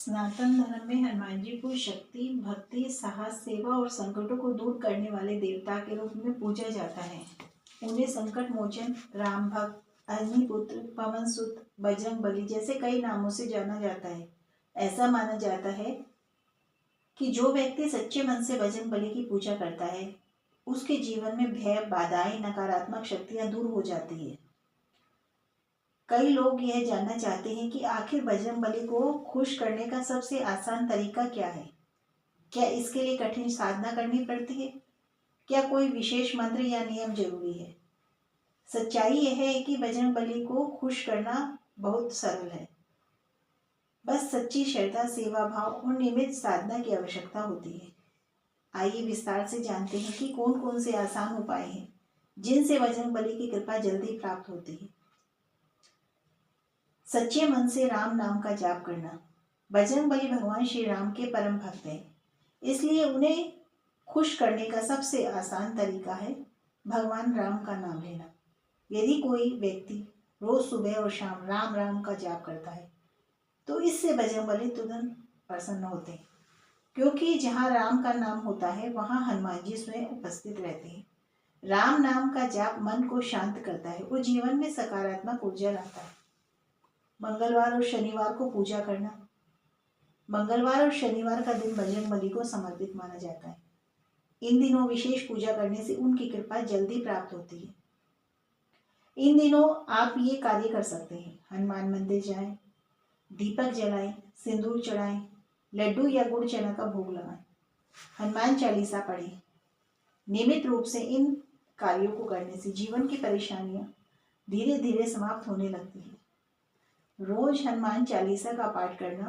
सनातन धर्म में हनुमान जी को शक्ति, भक्ति, साहस, सेवा और संकटों को दूर करने वाले देवता के रूप में पूजा जाता है। उन्हें संकट मोचन, राम भक्त, अग्निपुत्र, पवन सुत, बजरंग बली जैसे कई नामों से जाना जाता है। ऐसा माना जाता है कि जो व्यक्ति सच्चे मन से बजरंग बली की पूजा करता है, उसके जीवन में भय, बाधाएं, नकारात्मक शक्तियां दूर हो जाती है। कई लोग यह जानना चाहते हैं कि आखिर बजरंगबली को खुश करने का सबसे आसान तरीका क्या है। क्या इसके लिए कठिन साधना करनी पड़ती है? क्या कोई विशेष मंत्र या नियम जरूरी है? सच्चाई यह है कि बजरंगबली को खुश करना बहुत सरल है। बस सच्ची श्रद्धा, सेवा भाव और नियमित साधना की आवश्यकता होती है। आइए विस्तार से जानते हैं कि कौन कौन से आसान उपाय हैं जिनसे बजरंगबली की कृपा जल्दी प्राप्त होती है। सच्चे मन से राम नाम का जाप करना। बजरंगबली भगवान श्री राम के परम भक्त हैं, इसलिए उन्हें खुश करने का सबसे आसान तरीका है भगवान राम का नाम लेना। यदि कोई व्यक्ति रोज सुबह और शाम राम राम का जाप करता है तो इससे बजरंगबली तुरंत प्रसन्न होते हैं, क्योंकि जहाँ राम का नाम होता है वहाँ हनुमान जी स्वयं उपस्थित रहते हैं। राम नाम का जाप मन को शांत करता है और जीवन में सकारात्मक ऊर्जा लाता है। मंगलवार और शनिवार को पूजा करना। मंगलवार और शनिवार का दिन बजरंगबली को समर्पित माना जाता है। इन दिनों विशेष पूजा करने से उनकी कृपा जल्दी प्राप्त होती है। इन दिनों आप ये कार्य कर सकते हैं: हनुमान मंदिर जाएं, दीपक जलाएं, सिंदूर चढ़ाएं, लड्डू या गुड़ चना का भोग लगाएं, हनुमान चालीसा पढ़ें। नियमित रूप से इन कार्यों को करने से जीवन की परेशानियां धीरे धीरे समाप्त होने लगती है। रोज हनुमान चालीसा का पाठ करना।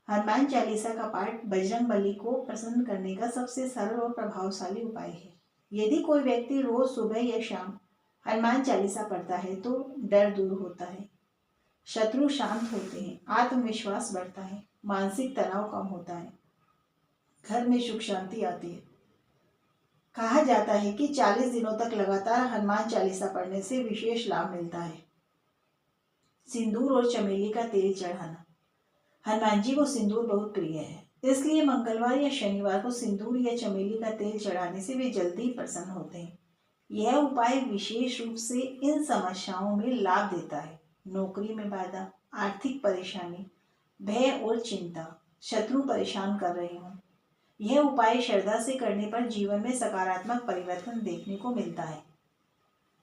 हनुमान चालीसा का पाठ बजरंगबली को प्रसन्न करने का सबसे सरल और प्रभावशाली उपाय है। यदि कोई व्यक्ति रोज सुबह या शाम हनुमान चालीसा पढ़ता है तो डर दूर होता है, शत्रु शांत होते हैं, आत्मविश्वास बढ़ता है, मानसिक तनाव कम होता है, घर में सुख शांति आती है। कहा जाता है कि 40 दिनों तक लगातार हनुमान चालीसा पढ़ने से विशेष लाभ मिलता है। सिंदूर और चमेली का तेल चढ़ाना। हनुमान जी को सिंदूर बहुत प्रिय है, इसलिए मंगलवार या शनिवार को सिंदूर या चमेली का तेल चढ़ाने से वे जल्दी प्रसन्न होते हैं। यह उपाय विशेष रूप से इन समस्याओं में लाभ देता है: नौकरी में बाधा, आर्थिक परेशानी, भय और चिंता, शत्रु परेशान कर रहे हों। यह उपाय श्रद्धा से करने पर जीवन में सकारात्मक परिवर्तन देखने को मिलता है।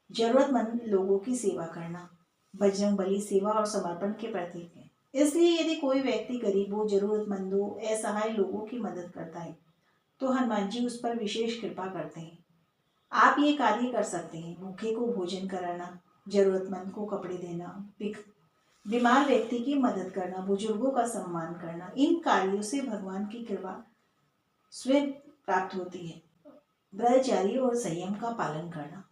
जरूरतमंद लोगों की सेवा करना। बजरंगबली सेवा और समर्पण के प्रतीक है, इसलिए यदि कोई व्यक्ति गरीबों, जरूरतमंदों, असहाय लोगों की मदद करता है तो हनुमान जी उस पर विशेष कृपा करते हैं। आप ये कार्य कर सकते हैं: भूखे को भोजन कराना, जरूरतमंद को कपड़े देना, बीमार व्यक्ति की मदद करना, बुजुर्गों का सम्मान करना। इन कार्यों से भगवान की कृपा स्वयं प्राप्त होती है। ब्रह्मचारी और संयम का पालन करना।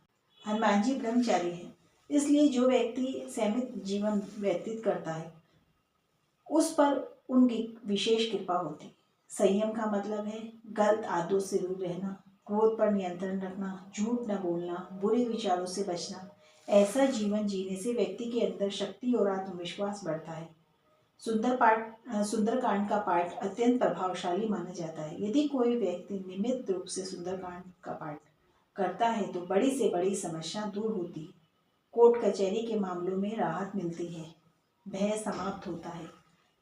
हनुमान जी ब्रह्मचारी हैं, इसलिए जो व्यक्ति संयमित जीवन व्यतीत करता है उस पर उनकी विशेष कृपा होती है। संयम का मतलब है गलत आदतों से दूर रहना, क्रोध पर नियंत्रण रखना, झूठ न बोलना, बुरे विचारों से बचना। ऐसा जीवन जीने से व्यक्ति के अंदर शक्ति और आत्मविश्वास बढ़ता है। सुंदरकांड का पाठ अत्यंत प्रभावशाली माना जाता है। यदि कोई व्यक्ति नियमित रूप से सुंदरकांड का पाठ करता है तो बड़ी से बड़ी समस्या दूर होती है, कोर्ट कचहरी के मामलों में राहत मिलती है, भय समाप्त होता है,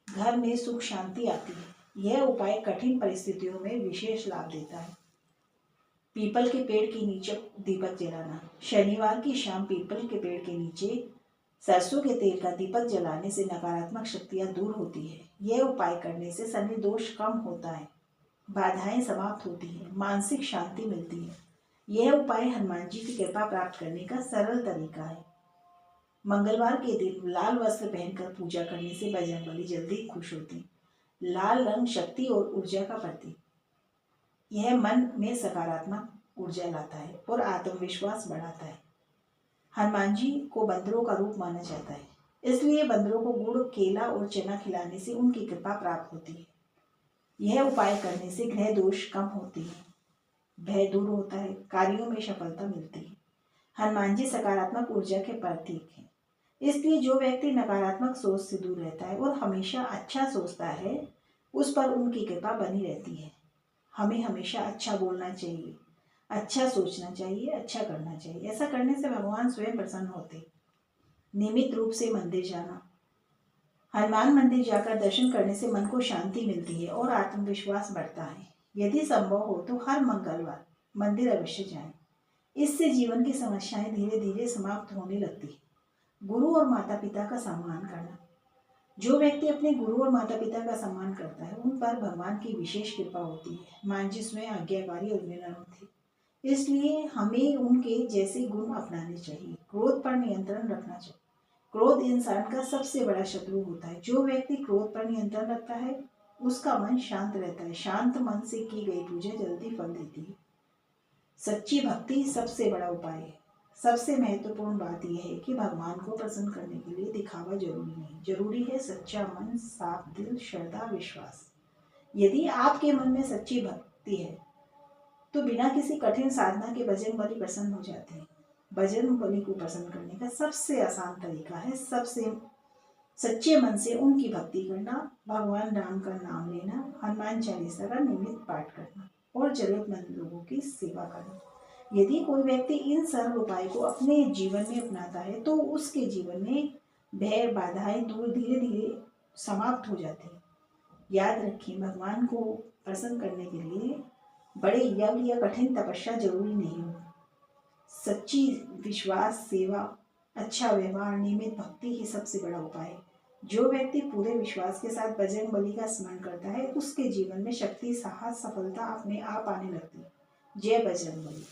घर में सुख शांति आती है। यह उपाय कठिन परिस्थितियों में विशेष लाभ देता है। पीपल के पेड़ के नीचे दीपक जलाना। शनिवार की शाम पीपल के पेड़ के नीचे सरसों के तेल का दीपक जलाने से नकारात्मक शक्तियां दूर होती है। यह उपाय करने से शनि दोष कम होता है, बाधाएं समाप्त होती है, मानसिक शांति मिलती है। यह उपाय हनुमान जी की कृपा प्राप्त करने का सरल तरीका है। मंगलवार के दिन लाल वस्त्र पहनकर पूजा करने से बजरंगबली जल्दी खुश होते हैं। लाल रंग शक्ति और ऊर्जा का प्रतीक। यह मन में सकारात्मक ऊर्जा लाता है और आत्मविश्वास बढ़ाता है। हनुमान जी को बंदरों का रूप माना जाता है, इसलिए बंदरों को गुड़, केला और चना खिलाने से उनकी कृपा प्राप्त होती है। यह उपाय करने से ग्रह दोष कम होते हैं, भय दूर होता है, कार्यों में सफलता मिलती है। हनुमान जी सकारात्मक ऊर्जा के प्रतीक हैं, इसलिए जो व्यक्ति नकारात्मक सोच से दूर रहता है और हमेशा अच्छा सोचता है, उस पर उनकी कृपा बनी रहती है। हमें हमेशा अच्छा बोलना चाहिए, अच्छा सोचना चाहिए, अच्छा करना चाहिए। ऐसा करने से भगवान स्वयं प्रसन्न होते। नियमित रूप से मंदिर जाना। हनुमान मंदिर जाकर दर्शन करने से मन को शांति मिलती है और आत्मविश्वास बढ़ता है। यदि संभव हो तो हर मंगलवार मंदिर अवश्य जाएं। इससे जीवन की समस्याएं धीरे धीरे समाप्त होने लगती है। गुरु और माता पिता का सम्मान करना। जो व्यक्ति अपने गुरु और माता पिता का सम्मान करता है, उन पर भगवान की विशेष कृपा होती है। मान जी स्वयं आज्ञाकारी और विनम्र थे, इसलिए हमें उनके जैसे गुण अपनाने चाहिए। क्रोध पर नियंत्रण रखना चाहिए। क्रोध इंसान का सबसे बड़ा शत्रु होता है। जो व्यक्ति क्रोध पर नियंत्रण रखता है, उसका मन शांत रहता है। शांत मन से की गई पूजा जल्दी फल देती है। सच्ची भक्ति सबसे बड़ा उपाय है। सबसे महत्वपूर्ण बात यह है कि भगवान को प्रसन्न करने के लिए दिखावा जरूरी नहीं, जरूरी है सच्चा मन, साफ दिल, श्रद्धा, विश्वास। यदि आपके मन में सच्ची भक्ति है तो बिना किसी कठिन साधना के बजरंगबली प्रसन्न हो जाते हैं। बजरंगबली को प्रसन्न करने का सबसे आसान तरीका है सबसे सच्चे मन से उनकी भक्ति करना, भगवान राम का नाम लेना, हनुमान चालीसा का नियमित पाठ करना और जरूरतमंद लोगों की सेवा करना। यदि कोई व्यक्ति इन सरल उपाय को अपने जीवन में अपनाता है तो उसके जीवन में भय, बाधाएं दूर धीरे धीरे समाप्त हो जाती हैं। याद रखें, भगवान को प्रसन्न करने के लिए बड़े यज्ञ या कठिन तपस्या जरूरी नहीं हो। सच्ची विश्वास, सेवा, अच्छा व्यवहार, नियमित भक्ति ही सबसे बड़ा उपाय है। जो व्यक्ति पूरे विश्वास के साथ बजरंगबली का स्मरण करता है, उसके जीवन में शक्ति, साहस, सफलता अपने आप आने लगती है। जय बजरंगबली।